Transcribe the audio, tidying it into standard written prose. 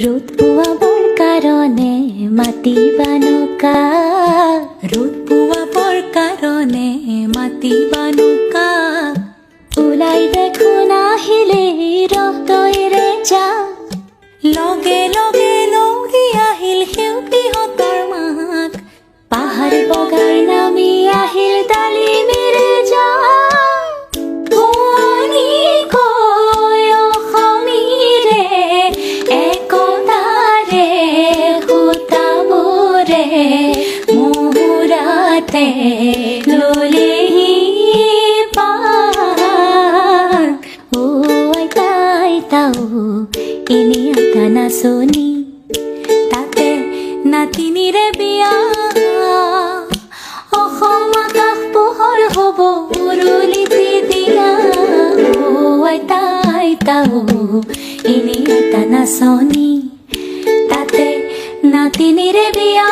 ৰোদ পোৱাবৰ কাৰণে মাতিবা নৌকা, ৰোদ পোৱাবৰ কাৰণে মাতিবা নৌকা, ওলাই দেখোন আহিলে ৰহদৈৰে যা, লগে লগে লৌৰি আহিল সেউতীহঁতৰ মাক, পাহাৰ বগাৰ নামি আহিল ডালিমিৰে যা, শুৱনি কৈ অসমীৰে একতাৰে সূতাবোৰে মূৰাতে ললেহি পাৰ, ও আইতা আইতাও এনে আইতা নাচনি, তাতে নাতিনীৰে বিয়া, অসম আকাশ পোহৰ হ'ব উৰুলিতে দিয়া, ও আইতা আইতাও এনে আইতা নাচনি, তাতে নাতিনীৰে বিয়া।